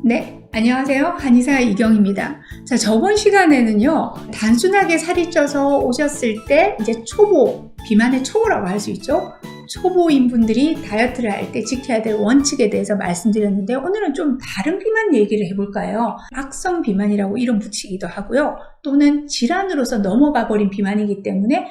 네, 안녕하세요. 한의사 이경입니다. 자, 저번 시간에는요, 단순하게 살이 쪄서 오셨을 때 이제 초보, 비만의 초보라고 할 수 있죠. 초보인 분들이 다이어트를 할 때 지켜야 될 원칙에 대해서 말씀드렸는데, 오늘은 좀 다른 비만 얘기를 해볼까요? 악성 비만이라고 이름 붙이기도 하고요. 또는 질환으로서 넘어가 버린 비만이기 때문에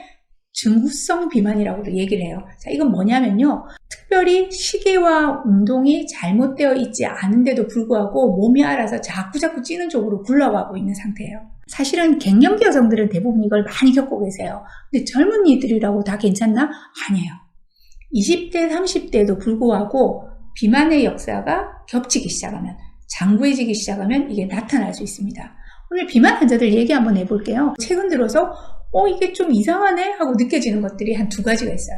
증후성 비만이라고도 얘기를 해요. 자, 이건 뭐냐면요. 특별히 식이와 운동이 잘못되어 있지 않은데도 불구하고 몸이 알아서 자꾸 찌는 쪽으로 굴러가고 있는 상태예요. 사실은 갱년기 여성들은 대부분 이걸 많이 겪고 계세요. 근데 젊은이들이라고 다 괜찮나? 아니에요. 20대, 30대에도 불구하고 비만의 역사가 겹치기 시작하면, 장구해지기 시작하면 이게 나타날 수 있습니다. 오늘 비만 환자들 얘기 한번 해볼게요. 최근 들어서 이게 좀 이상하네 하고 느껴지는 것들이 한 두 가지가 있어요.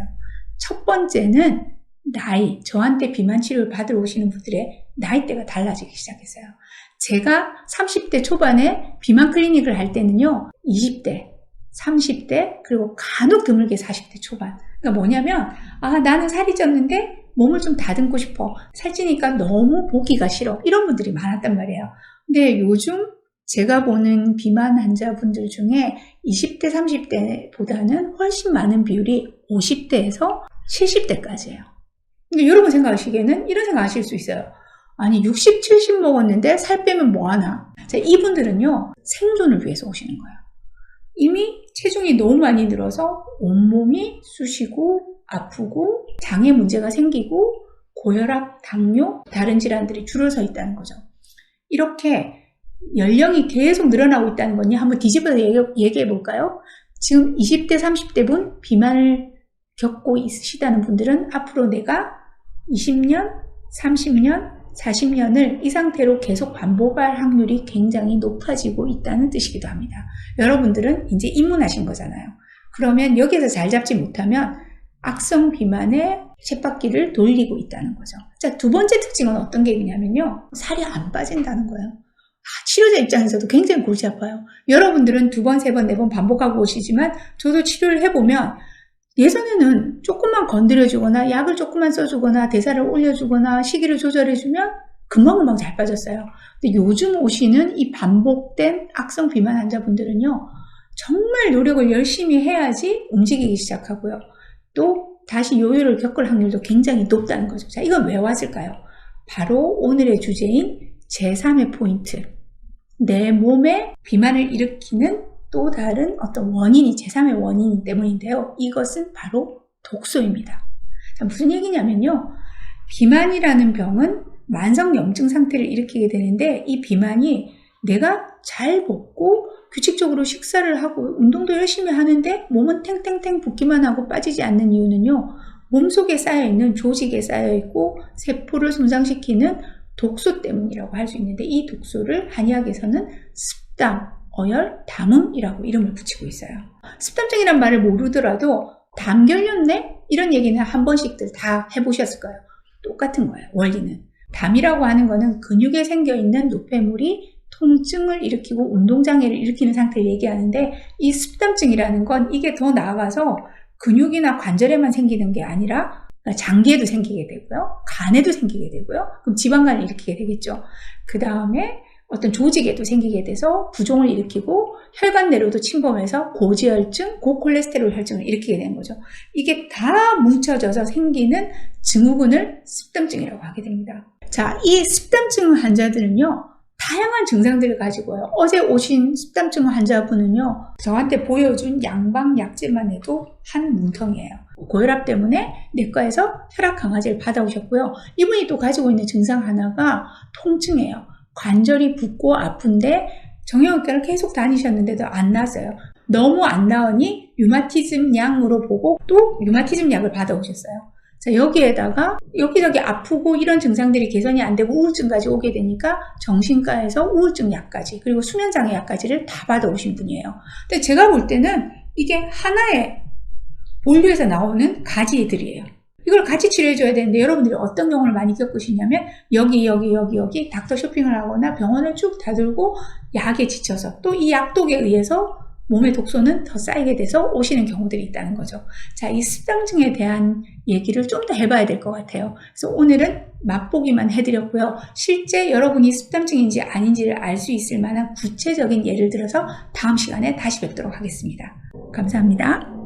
첫 번째는 나이, 저한테 비만 치료를 받으러 오시는 분들의 나이대가 달라지기 시작했어요. 제가 30대 초반에 비만 클리닉을 할 때는요, 20대, 30대, 그리고 간혹 드물게 40대 초반. 그러니까 뭐냐면, 나는 살이 쪘는데 몸을 좀 다듬고 싶어. 살찌니까 너무 보기가 싫어. 이런 분들이 많았단 말이에요. 근데 요즘 제가 보는 비만 환자분들 중에 20대, 30대보다는 훨씬 많은 비율이 50대에서 70대까지예요. 근데 여러분 생각하시기에는 이런 생각 하실 수 있어요. 아니 60, 70 먹었는데 살 빼면 뭐하나. 자, 이분들은요 생존을 위해서 오시는 거예요. 이미 체중이 너무 많이 늘어서 온몸이 쑤시고 아프고 장에 문제가 생기고 고혈압, 당뇨, 다른 질환들이 줄을 서 있다는 거죠. 이렇게 연령이 계속 늘어나고 있다는 건요. 한번 뒤집어서 얘기해 볼까요? 지금 20대, 30대 분 비만을 겪고 있으시다는 분들은 앞으로 내가 20년, 30년, 40년을 이 상태로 계속 반복할 확률이 굉장히 높아지고 있다는 뜻이기도 합니다. 여러분들은 이제 입문하신 거잖아요. 그러면 여기에서 잘 잡지 못하면 악성 비만의 쳇바퀴를 돌리고 있다는 거죠. 자, 두 번째 특징은 어떤 게 있냐면요. 살이 안 빠진다는 거예요. 치료자 입장에서도 굉장히 골치 아파요. 여러분들은 2번, 3번, 4번 반복하고 오시지만 저도 치료를 해보면 예전에는 조금만 건드려주거나 약을 조금만 써주거나 대사를 올려주거나 시기를 조절해주면 금방금방 잘 빠졌어요. 근데 요즘 오시는 이 반복된 악성 비만 환자분들은요. 정말 노력을 열심히 해야지 움직이기 시작하고요. 또 다시 요요를 겪을 확률도 굉장히 높다는 거죠. 자, 이건 왜 왔을까요? 바로 오늘의 주제인 제3의 포인트. 내 몸에 비만을 일으키는 또 다른 어떤 원인이 제3의 원인 때문인데요. 이것은 바로 독소입니다. 자, 무슨 얘기냐면요. 비만이라는 병은 만성염증 상태를 일으키게 되는데 이 비만이 내가 잘 먹고 규칙적으로 식사를 하고 운동도 열심히 하는데 몸은 탱탱탱 붓기만 하고 빠지지 않는 이유는요. 몸속에 쌓여있는 조직에 쌓여있고 세포를 손상시키는 독소 때문이라고 할 수 있는데 이 독소를 한의학에서는 습담, 어열, 담음이라고 이름을 붙이고 있어요. 습담증이란 말을 모르더라도 담 결렸네? 이런 얘기는 한 번씩들 다 해보셨을 거예요. 똑같은 거예요. 원리는. 담이라고 하는 거는 근육에 생겨있는 노폐물이 통증을 일으키고 운동장애를 일으키는 상태를 얘기하는데 이 습담증이라는 건 이게 더 나아가서 근육이나 관절에만 생기는 게 아니라 장기에도 생기게 되고요. 간에도 생기게 되고요. 그럼 지방간을 일으키게 되겠죠. 그 다음에 어떤 조직에도 생기게 돼서 부종을 일으키고 혈관 내로도 침범해서 고지혈증, 고콜레스테롤 혈증을 일으키게 되는 거죠. 이게 다 뭉쳐져서 생기는 증후군을 습담증이라고 하게 됩니다. 자, 이 습담증 환자들은요. 다양한 증상들을 가지고요. 어제 오신 습담증 환자분은요. 저한테 보여준 양방 약재만 해도 한 뭉텅이에요. 고혈압 때문에 내과에서 혈압 강화제를 받아오셨고요. 이분이 또 가지고 있는 증상 하나가 통증이에요. 관절이 붓고 아픈데 정형외과를 계속 다니셨는데도 안 나았어요. 너무 안 나으니 류마티즘 약으로 보고 또 류마티즘 약을 받아오셨어요. 자, 여기에다가 여기저기 아프고 이런 증상들이 개선이 안 되고 우울증까지 오게 되니까 정신과에서 우울증 약까지 그리고 수면장애 약까지를 다 받아오신 분이에요. 근데 제가 볼 때는 이게 하나의 본류에서 나오는 가지들이에요. 이걸 같이 치료해줘야 되는데 여러분들이 어떤 경우를 많이 겪으시냐면 여기 닥터 쇼핑을 하거나 병원을 쭉 다들고 약에 지쳐서 또 이 약독에 의해서 몸의 독소는 더 쌓이게 돼서 오시는 경우들이 있다는 거죠. 자, 이 습장증에 대한 얘기를 좀 더 해봐야 될 것 같아요. 그래서 오늘은 맛보기만 해드렸고요. 실제 여러분이 습장증인지 아닌지를 알 수 있을 만한 구체적인 예를 들어서 다음 시간에 다시 뵙도록 하겠습니다. 감사합니다.